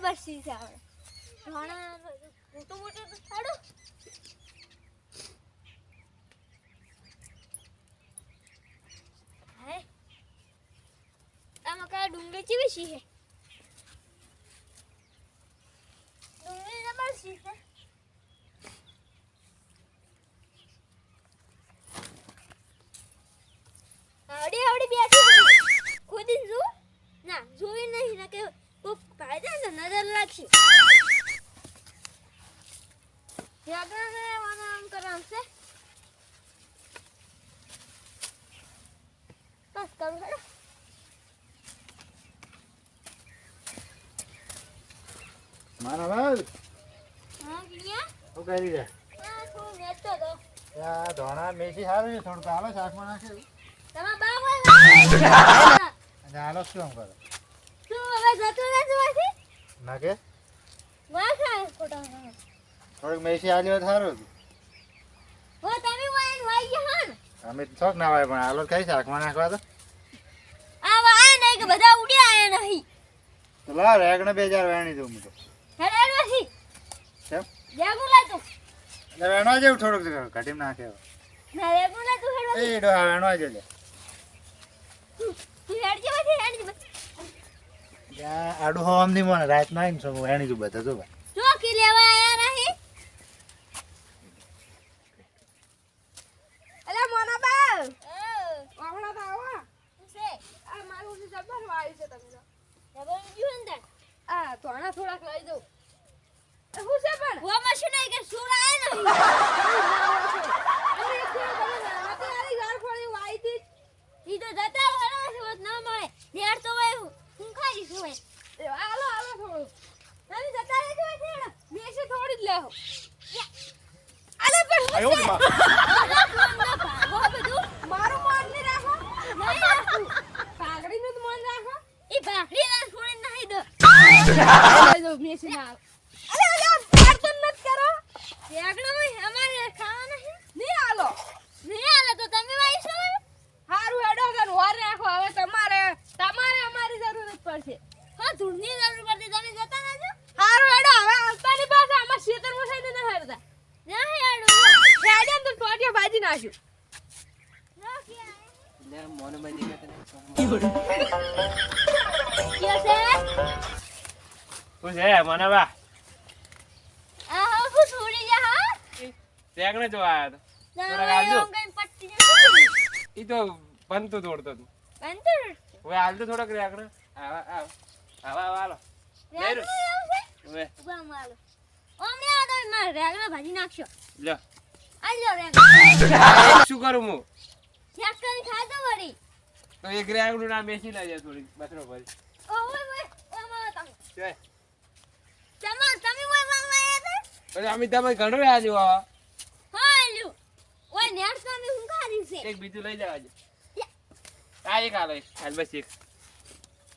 જબર સીસ આવે ઘણા મોટું મોટું તો છાડો હે આમાં કા ડુંગળી ચીવી સી હે ડુંગળી જબર સી છે આવડી આવડી બેઠી ખુદ જો ના જોઈ નહીં ના કે કોક ભાઈ જાય ને નજર રાખી યાદને વાના આમ કરામ છે બસ કરું હેડો મારા ભાઈ હા કિયા શું કરી રે હા તું નેતો તો યા ધોણા મેથી સારું થોડું હાલો શાકમાં નાખે તમાર બા હોય અને હાલો શું કરે તું હવે જતો ને જોવાથી નાખે વાસા કોટા થોડીક મેથી આલ્યો સારું હો તમે વાઈન વાઈ ગયા હન અમે થોક ના વાય પણ હાલો કઈ શાકમાં નાખવા તો આ વાય નહીં કે બધા ઉડ્યા આયા નહીં તો લા રેગણે 2000 વેણી દઉં તો હેડે નથી કેમ જાગુ લાતો એટલે વેણવા જેવું થોડુંક ઘટીમ નાખે ના જાગુ લાતો હેડો એ ડોહા વેણવા જેલે તું હેડ જેવાથી હેડ જે યા આડું હોમ ની મને રાત ના આવીને સમ વેણી દઉં બધા જો ભાઈ જો કી લેવા આયા નહીં અલા મોના બા વાહણા તો આવો છે આ મારું જે જબર વાય છે તમે જબર બીજું અંદર આ તોણા થોડાક લઈ દઉં હું છે પણ વો મશીન નહીં કે સુર આયા નહીં અરે એક તમે નાતે આરી ગાર ફોડી વાઈ હતી ઈ તો જતા વરા છે વત ના મળે નેર તો હોય હું ખાઈ છું હોય એ હાલો હાલો થોડું તમે જતા રહેજો હેડ મેસે થોડી જ લેહો અલે પણ આયો હું છે માં વો બધું મારું મોન ની રાખો નહીં રાખું પાઘડી નું મોન રાખો ઈ ભાખરી ના છોડી નહીં દો લઈ દો મેસે ના અલે અલે પાર્ટન મત કરો રેગણામાં અમારે ખાવા નહીં નહીં હાલો નહીં આલે તો તમે વાઈશો હારું હેડો ગન હોર રાખો હવે તમારે અમારી જરૂરત પડશે હા ધૂળની જરૂર પડતી તમે જતા રહેજો હારું હેડો હવે આલતાની પાસે આમાં ખેતરમાં થઈને ન હેડતા ના હેડો હેડે તો ટોટિયા ભાજી નાખ્યું ના કે લે મોને મજી કે તને કે છે તું છે મને બા આ હું છોડી જા હા રેગણે જો આયા તો થોડાક ના આવજો. હું કઈ પટ્ટી નથી ઈ તો બનતું દોડતો તું અંતર હવે હાલ તો થોડોક રેગણે આવા આવા હાલો રેગણો આવશે હવે ઉભા માલો ઓમને આ તો માર રેગણો ભાજી નાખશો લ્યો આજો રેગણો શું કરું હું ચેક કરી ખાતો વળી તો એક રેગણું ના બેસી લાજે થોડી બસરો ભરી ઓય ઓય ઓમાં તમે છે તમે ઓય વાયા હતા પછી અમે તમે ઘણો રહ્યા જો હા લ્યો ઓય નેટ તમે હું ખાધી છે એક બીજું લઈ જવાજે આ એક હાલો હાલ બસ એક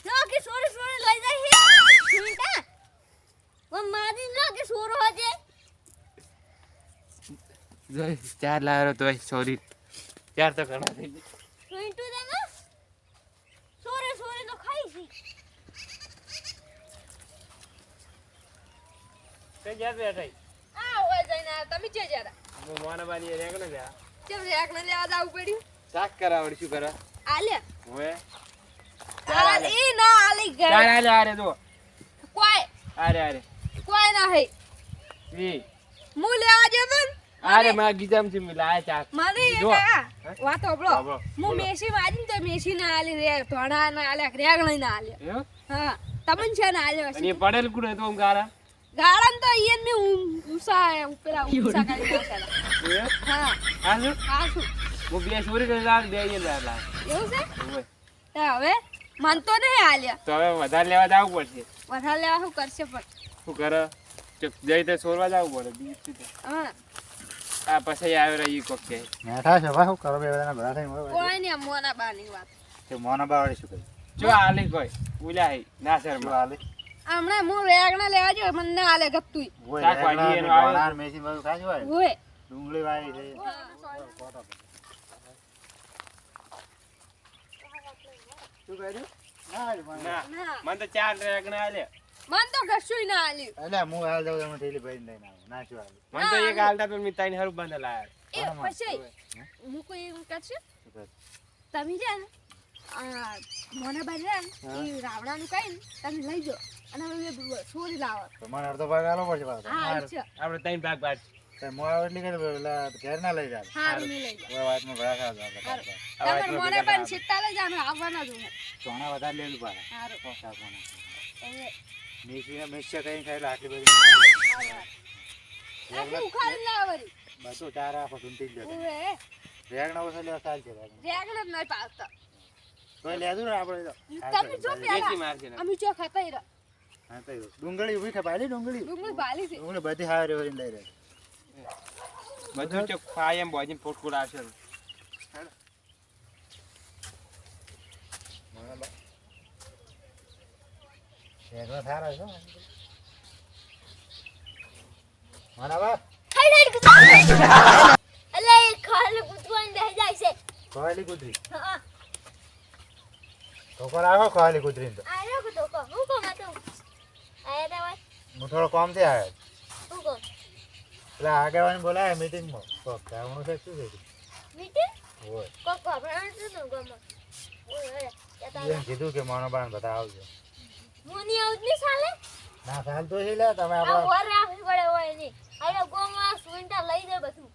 જો કે સોરે સોરે લઈ જાય હે સુનતા વો મારી લો કે સોરો હોજે જોઈ ચાર લાવ્યો તો સોરી ચાર તો ઘણા થઈ ગયા સુનતું તમે સોરે સોરે તો ખાઈ છે કઈ યાદ બેઠા આ ઓય જઈને તમે જે જરા હું મોના બાની રેગણે જા કેમ રેકને લેવા જાવું પડ્યું શાક કરાવડ શું કરા આલે હવે આ ઈ ના આલી ગઈ ચાર આલે આરે જો કોઈ આરે ના હે ઈ મુ લેવા જતો ને આરે માં ગીજામ થી મિલાય ચાક મને જો. વાત હોબળો હોબળો, હું બોલો. મેસી વાજી તો મેસી ના આલી રે ધોણા ના આલે રેગણી ના આલે એવું હા તમને છે ના આલ્યો અને એ પડેલ કુડે તો આમ ગારા ગાળન તો ઈયન મે ઉસા ઉપરા ઉસા કરી નાખેલા એવું? હા હા શું હા શું હું બે ચોરી કરી લાવ દે ઈ લાવ એવું છે હવે તે હવે મન તો નહીં આલ્યા તો હવે વધારે લેવા જવું પડશે વધારે લેવા શું કરશે પણ શું કરે જઈ તે સોરવા જવું પડે બીજું શું છે? હા આ પછી આવે રહી કોક કે મેઠા છે ભાઈ શું કરો બે બધાના ભેગા થઈને મળો કોઈ નહીં મોના બાની વાત તે મોના બાવાળી શું કરી જો આલી કોઈ ઉલ્યા ના સર શું હાલે હમણાં હું રેગણા લેવા જો મને ના આલે ગત્તુઈ ઓય શાકભાજી રેગણા એનું આવે. ધોણા ને મેથી બધું ખાધું હોય ઓય ડુંગળી વાળી છે શું કર્યું ના જ મને. ના ના મને તો ચાર રેગણા આલે મન તો કશુંય ના આલ્યું. એટલે હું હાલ જાઉં તમે થેલી ભરીને લઈને આવું નાચું હાલ મને તો એક હાલતા તો મેં તાઈને હારું બાંધા લાયા. એ પછી હું કોઈ એવું કરશે તમે છે ને મોના બાજુ છે ને એ રાવણાનું કઈ ને તમે લઈ જાઓ અને હવે છોરી લાવો. તો મને અડધો ભાગ આલો પડશે પાછો હા છે આપણે ત્રણ ભાગ પાડ. હું આવે એટલી કરી પેલા ઘેર ના લઈ જાય હારું નહીં લઈ જાઓ. કોઈ વાતમાં ભરા ખાવા હારું. તમારે મોને પણ સિત્તા લઈ જાઓ આવવાના જ હું. સોના વધારે લેલું પાછા હારું. હવે મિક્સર કઈ ખાઈ આટલી બધી આખી ઉખાડી લાવો વળી. બસો ચાર આખો સુનતી જ ઉવે રેગણા ઓછા લેવા ચાલ છે રેગણ જ નહીં પાડતા. તો લેતું ને આપણે તો તમે જો દેશી પેલા માર છે ને. અમે ચો ખાતા હીરા હા તો ડુંગળી ઉભી ખપાલી ડુંગળી ડુંગળી ભાલી છે. ડુંગળી બધી હારે વરીને લઈ રહે બધું ચોક ખાય એમ બોજીને ફોટકુડ આવશે. રેગણા થારા છે મારા બાપ અલે એ ખાલી કૂદવાની બેસી જાય છે. કોયલી કુતરી હા તો કોણ આવો કોયલી કુતરી તો આયો કે તો કો હું કો માતો આયા તા વાત હું થોડો કોમ થી આવ્યો હું કો એટલે આગેવાન બોલાય મીટિંગમાં તો કામનું છે શું છે મીટિંગ હોય કો કો ભણ તો ગમ ઓય એમ કીધું કે મોનો બાણ બધા આવજો મુની આઉટ ની સાલે ના ચાલ તો છે લે તમે આ આપણા વર રાખવી પડે હોય ની આયો ગોમાં સુંટા લઈ દે બધું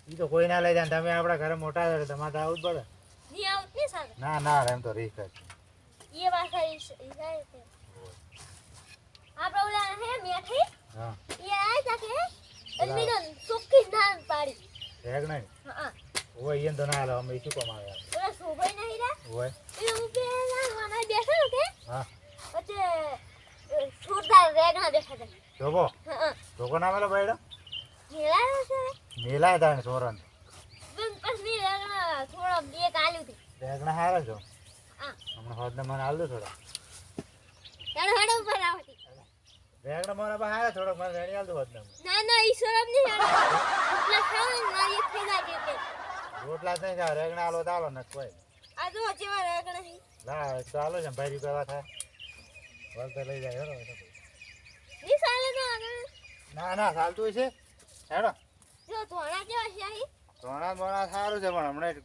ઈ તો કોઈ ના લઈ જાય તમે આપણા ઘરે મોટા છો તમારે તો આવું જ પડે ની આઉટ ની સાલે ના ના એમ તો રીત જ ये भाषा इस है आप बोला है मेठी હા ये आया जाके अलमीडन सुक्की धान पाड़ी રેગ નહીં हां હોય એમ તો ના હાલો અમે શું કમાવે बोला सुबह नहीं रहा હોય ये मुझे ना खाना देखा के હા अच्छे छोटा रेगना देखा था જોકો हां જોકો ના મેલો ભાઈડો मेला से મેલા તાણ સોરન बस बस नहीं रेगना थोड़ा ये कालू थी રેગણા હારા છો हां હમણાં હોદ ને મને હાલ દો થોડા यार हड़ो ऊपर आवती રેગણા મારા બા હારા થોડોક મને રેડી હાલ દો હોદ ને ना ना ईश्वर नहीं हड़ो इतना खाओ ना ये खेला के રોટલા જ નહીં ખાવ રેગણા હાલો તો હાલો ને કોઈ आज वो जेवा रेगना ही ના એક તો હાલો છે ભાઈ કરવા થાય વળ તો લઈ જાય હેડો नहीं साले तो आगे ના ના ચાલતું છે હેડો जो थोड़ा के वाशी સોના મોના સારું છે પણ હમણાં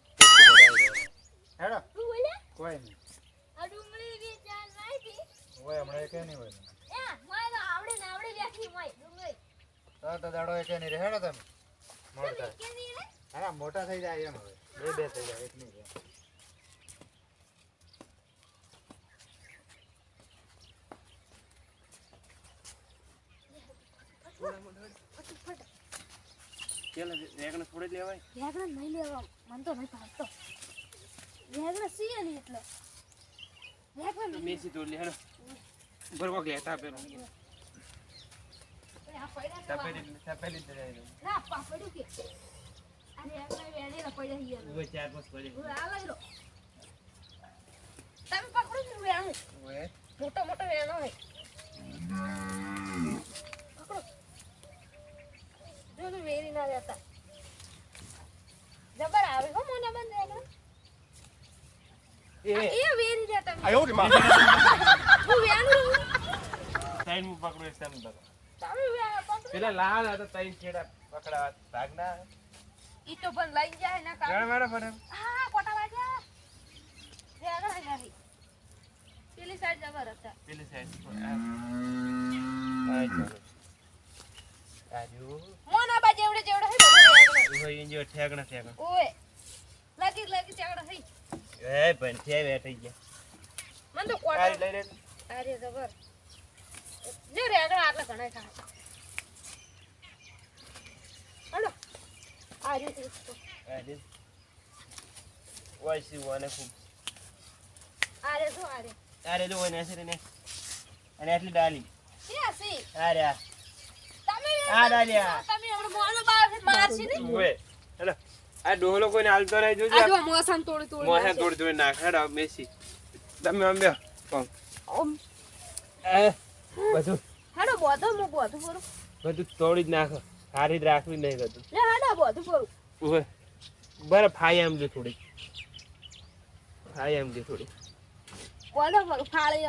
હેડો तू बोले કોઈ નહીં આ ડુંગળી બી ચાલ નાઈ થી હોય હમણાં એકે નહીં હોય એ મોય તો આવડે ને આવડે બેઠી મોય ડુંગળી તો દાડો એકે નહીં રહે હેડો તમે મોડું થાય કે ની રે હા મોટા થઈ જાય એમ હવે બે થઈ જાય એક નહીં રહે પેલા રેગણા થોડે જ લેવાય. રેગણ નહીં લેવા મન તો નહીં પાડતો. રેગણ સીએ નહીં એટલે રેગણ નહીં. મેસી તોડ લે હેડો. બરોબર લેતા પેલો. આ પડ્યા તપેલી જ જાય. ના પાપડ્યું કે આ રેગણ વેડેલા પડ્યા હિયા ઉભો ચાર પાંચ પડી. હું આ લઈ લો તમે પકડો ને વેણું ઓય મોટો મોટો વેણો હે પકડો જો ને વેરી ના રહેતા જબર આવે હો મોના બંધ રેગણ એ એ વેરી રહેતા આયો રે માં. હું વેણું સાઈડ માં પકડો એક સાઈડ માં. તમે પકડો પેલા લાલ હતા ત્રણ છેડા પકડાવા ભાગના. ઈ તો પણ લઈ જાય ના કામ ગણ મારો ફરે. હા કોટા વાગ્યા રેગણ હે પેલી સાઈડ જબર હતા પેલી સાઈડ. આ ચાલો. આજુ મોના બા જેવડે જેવડે હે બધું રેગણ ઉભો ઈ જો ઠેકણા ઠેકણા. ઓય લગી લગી ચગડા થઈ એ પણ છે બેઠી ગયા. મન તો કાઈ કોટા લઈ લે. અરે જબર જો રેગણ આટલા ઘણા થાય હલો આ રીતે આજે વાઈસી વાને ખૂબ. આરે જો આરે અરે જો ને છે ને. અને આટલી ડાલી. કે સી અરે આ તમે આ ડાલિયા. તમે હમણાં મોનો બાર મારશી ને ઓય હેલો. આ ડોહલો કોઈને હાલતો નહીં જોજો. આ જો મોસમ તોડી તોડી મોહે તોડ તોડ નાખડા મેસી. તમે આમ બે કોણ ઓમ એ બધું હેડો બોધો મુ બોધું કરું બધું તોડી જ નાખો. સારી જ રાખવી નહીં બધું. લે હેડો બોધું કરું ઓય બરાબર ફાઈ આમ જો થોડી. ફાઈ આમ જો થોડી. બોધો કરું ફાળી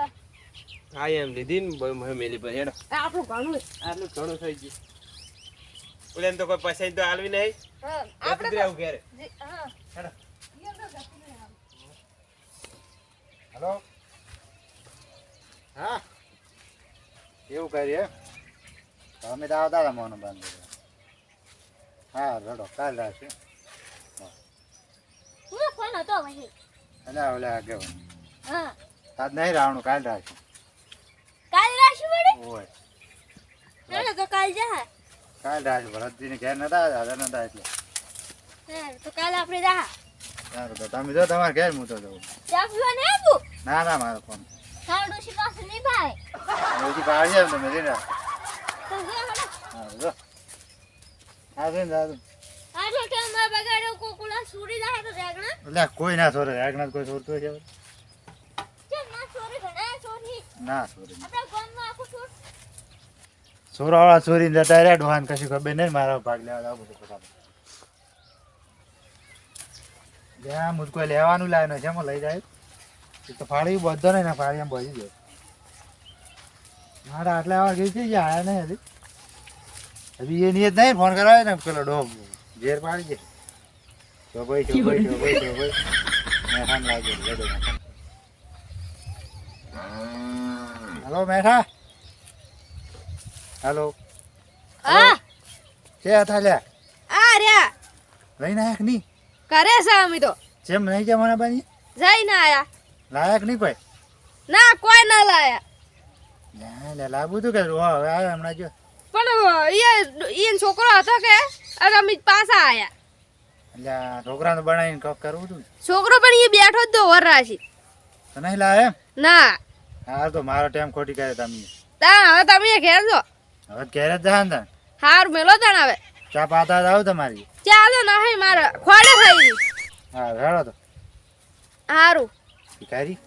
આ એમ લીધી ને મેં મેલી પર હેડો આ આપણું ઘણું આટલું ઘણું થઈ ગયું ઓલે એમ તો કોઈ પૈસા તો આલવી નહીં હા આપણે આપણે આવું ઘેરે હા હેડો હલો હા એવું કરીએ તો અમે તો આવતા હતા મોનો બંધ હા રડો કાલ રાખશે હું ફોન હતો ભાઈ એટલે ઓલે આગળ હા આજ નહીં રાવણું કાલ રાખશે કાલ રાશી વડે હોય ના તો કાલ જા કાલ રાખશે ભરતજીને ઘેર નતા આવ્યા નતા એટલે હા તો કાલ આપણે જા સારું તો તમે જો તમારે ઘેર હું તો જવું ચા પીવા ને આવું ના ના મારો ફોન સાડું શી પાસે નહીં ભાઈ હજી પાડી જાય તમે જઈને તો જે મને સારું જો હા જઈને દાદુ આટલો ટાઈમ માં બગાડ્યો કોકુલા સુરી જાય તો રેગણા એટલે કોઈ ના છોરે આગળ કોઈ છોરતું છે કેમ ના સોરી ઘણા સોરી ના છોરી આપણા ગામમાં આખું સોર છોરાવાળા છોરીને જતા રહ્યા ડોહાન કશું ખબર નહીં મારા ભાગ લેવા જાવ બધું ફટાફટ જ્યાં મુજકો લેવાનું લાવ્યો છે એમાં લઈ જાય એ તો ફાળી બધો નહીં ને ફાળી એમ ભજી જાય મારા આટલા વાર ગઈ છે આયા નહીં હજી એ નિયત નહીં ફોન કરાવે ને પેલો ડો ઝેર પાડી દે તો ભાઈ મેઠાને લાગે હલો મેઠા હલો હા કે હતા લ્યા આ રહ્યા લઈને આયા કે નહીં કરે છે અમે તો જેમ નહીં છે મને બાની જઈને આયા લાયક નહીં કોઈ ના કોઈ ના લાયા લે લાવું તું કે હવે આવે હમણાં જો પણ એ છોકરો હતો કે અને અમે પાછા આયા એટલે આ છોકરાને બનાવીને કપ કરવું તું છોકરો પણ એ બેઠો જ તો વરરાશી તો નહીં લાવે એમ ના હા તો મારો ટાઈમ ખોટી કરે તમે તા હવે તમે ઘેર જો હવે ઘેર જ જા ને હાર મેલો તાણ હવે ચા પાતા જાવ તમારી ચાલો નહીં મારે ખોડે થઈ ગઈ હા હેડો તો હારું ભિખારી